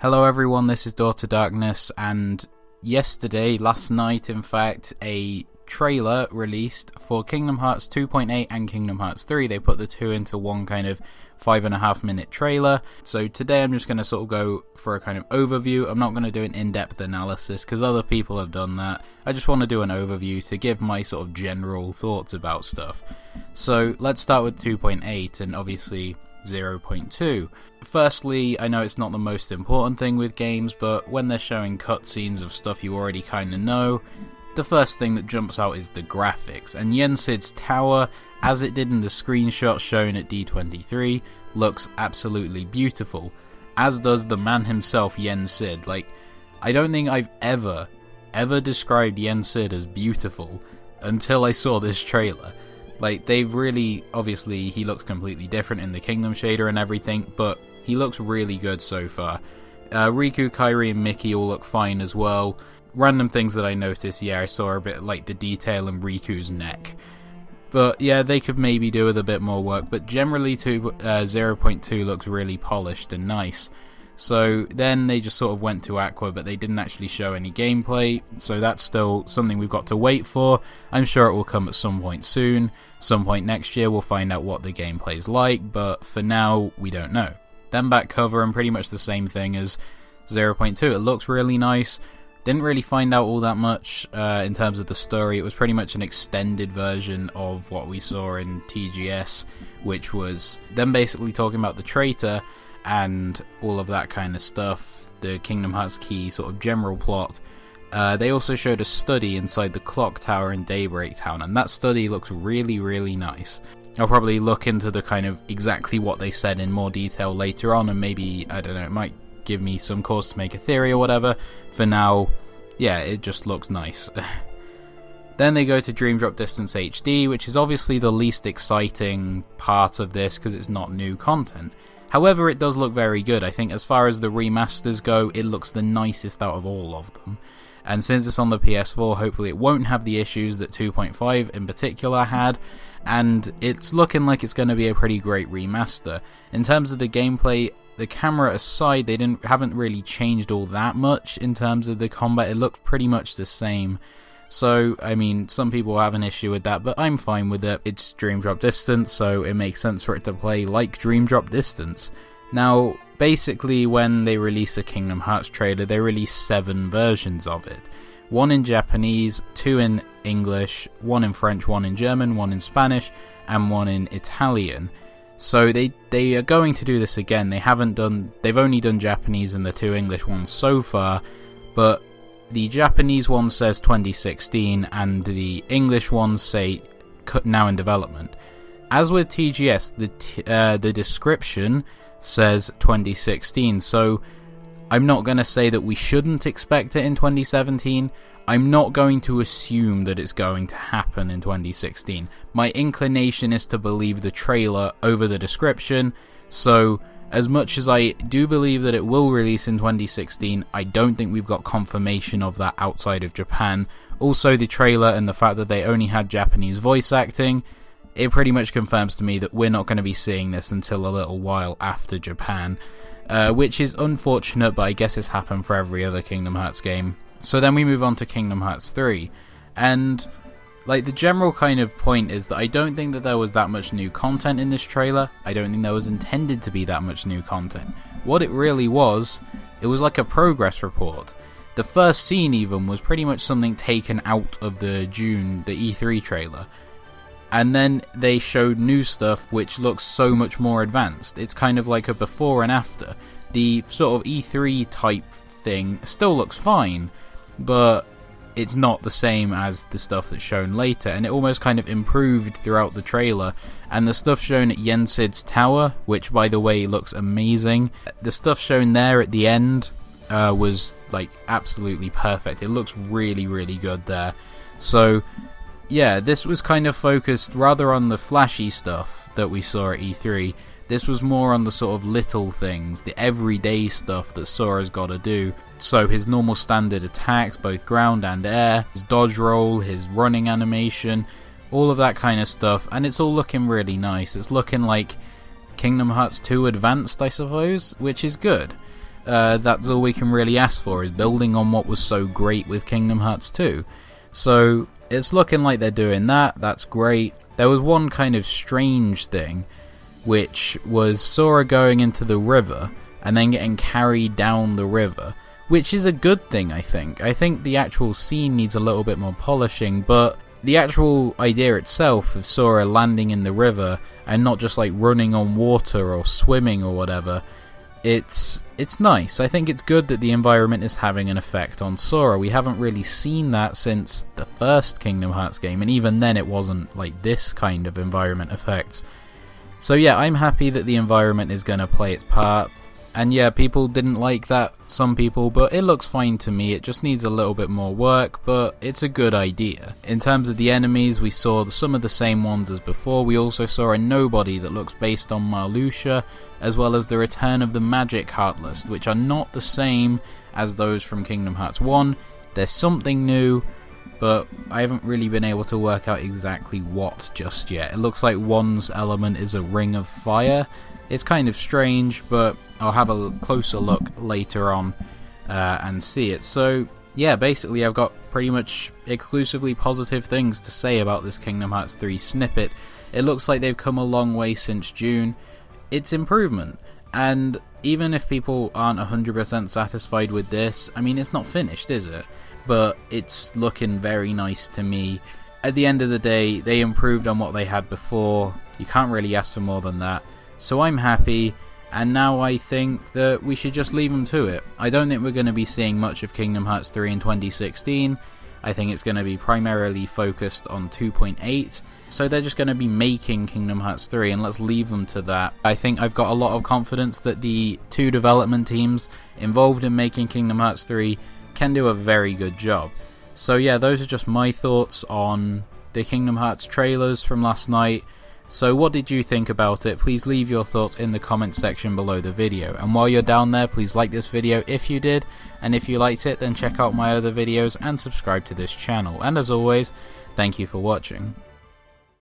Hello everyone, this is Daughter Darkness, and last night in fact, a trailer released for Kingdom Hearts 2.8 and Kingdom Hearts 3. They put the two into one kind of 5.5 minute trailer. So today I'm just going to sort of go for a kind of overview. I'm not going to do an in-depth analysis because other people have done that. I just want to do an overview to give my sort of general thoughts about stuff. So let's start with 2.8 and obviously 0.2. Firstly, I know it's not the most important thing with games, but when they're showing cutscenes of stuff you already kind of know, the first thing that jumps out is the graphics, and Yensid's tower, as it did in the screenshot shown at D23, looks absolutely beautiful, as does the man himself, Yensid. Like, I don't think I've ever described Yensid as beautiful until I saw this trailer. Like, they've really, obviously, he looks completely different in the Kingdom shader and everything, but he looks really good so far. Riku, Kairi, and Mickey all look fine as well. Random things that I noticed, I saw a bit like the detail in Riku's neck. But yeah, they could maybe do with a bit more work, but generally 0.2 looks really polished and nice. So then they just sort of went to Aqua, but they didn't actually show any gameplay, so that's still something we've got to wait for. I'm sure it will come at some point soon. Some point next year we'll find out what the gameplay's like, but for now we don't know. Then back cover and pretty much the same thing as 0.2. It looks really nice. Didn't really find out all that much in terms of the story. It was pretty much an extended version of what we saw in TGS, which was them basically talking about the traitor and all of that kind of stuff, the Kingdom Hearts key sort of general plot. They also showed a study inside the clock tower in Daybreak Town, and that study looks really, really nice. I'll probably look into the kind of exactly what they said in more detail later on, and maybe, I don't know, it might give me some cause to make a theory or whatever. For now, yeah, it just looks nice. Then they go to Dream Drop Distance HD, which is obviously the least exciting part of this because it's not new content. However, it does look very good. I think as far as the remasters go, it looks the nicest out of all of them. And since it's on the PS4, hopefully it won't have the issues that 2.5 in particular had, and it's looking like it's going to be a pretty great remaster. In terms of the gameplay, the camera aside, they haven't really changed all that much in terms of the combat. It looked pretty much the same. So, I mean, some people have an issue with that, but I'm fine with it. It's Dream Drop Distance, so it makes sense for it to play like Dream Drop Distance. Now, basically, when they release a Kingdom Hearts trailer, they release 7 versions of it. 1 in Japanese, 2 in English, 1 in French, 1 in German, 1 in Spanish, and 1 in Italian. So they are going to do this again. They've only done Japanese and the 2 English ones so far, but the Japanese one says 2016 and the English ones say now in development. As with TGS, the description says 2016, so I'm not going to say that we shouldn't expect it in 2017. I'm not going to assume that it's going to happen in 2016. My inclination is to believe the trailer over the description, so as much as I do believe that it will release in 2016, I don't think we've got confirmation of that outside of Japan. Also, the trailer and the fact that they only had Japanese voice acting, it pretty much confirms to me that we're not going to be seeing this until a little while after Japan, which is unfortunate, but I guess it's happened for every other Kingdom Hearts game. So then we move on to Kingdom Hearts 3, and like the general kind of point is that I don't think that there was that much new content in this trailer. I don't think there was intended to be that much new content. What it really was, it was like a progress report. The first scene even was pretty much something taken out of the E3 trailer. And then they showed new stuff which looks so much more advanced. It's kind of like a before and after. The sort of E3 type thing still looks fine, but it's not the same as the stuff that's shown later, and it almost kind of improved throughout the trailer. And the stuff shown at Yensid's tower, which by the way looks amazing, the stuff shown there at the end was like absolutely perfect. It looks really, really good there. So yeah, this was kind of focused rather on the flashy stuff that we saw at E3. This was more on the sort of little things, the everyday stuff that Sora's got to do. So his normal standard attacks, both ground and air, his dodge roll, his running animation, all of that kind of stuff, and it's all looking really nice. It's looking like Kingdom Hearts 2 Advanced, I suppose, which is good. that's all we can really ask for, is building on what was so great with Kingdom Hearts 2. So it's looking like they're doing that. That's great. There was one kind of strange thing, which was Sora going into the river and then getting carried down the river, which is a good thing, I think. I think the actual scene needs a little bit more polishing, but the actual idea itself of Sora landing in the river and not just like running on water or swimming or whatever, it's nice. I think it's good that the environment is having an effect on Sora. We haven't really seen that since the first Kingdom Hearts game, and even then it wasn't like this kind of environment effect. So yeah, I'm happy that the environment is going to play its part. And yeah, people didn't like that, some people, but it looks fine to me. It just needs a little bit more work, but it's a good idea. In terms of the enemies, we saw some of the same ones as before. We also saw a nobody that looks based on Marluxia, as well as the return of the Magic Heartless, which are not the same as those from Kingdom Hearts 1. There's something new, but I haven't really been able to work out exactly what just yet. It looks like one's element is a ring of fire. It's kind of strange, but I'll have a closer look later on and see it. So yeah, basically I've got pretty much exclusively positive things to say about this Kingdom Hearts 3 snippet. It looks like they've come a long way since June. It's improvement, and even if people aren't 100% satisfied with this, I mean, it's not finished, is it? But it's looking very nice to me. At the end of the day, they improved on what they had before. You can't really ask for more than that. So I'm happy, and now I think that we should just leave them to it. I don't think we're going to be seeing much of Kingdom Hearts 3 in 2016. I think it's going to be primarily focused on 2.8. So they're just going to be making Kingdom Hearts 3, and let's leave them to that. I think I've got a lot of confidence that the two development teams involved in making Kingdom Hearts 3 can do a very good job. So yeah, those are just my thoughts on the Kingdom Hearts trailers from last night. So what did you think about it? Please leave your thoughts in the comment section below the video. And while you're down there, please like this video if you did. And if you liked it, then check out my other videos and subscribe to this channel. And as always, thank you for watching.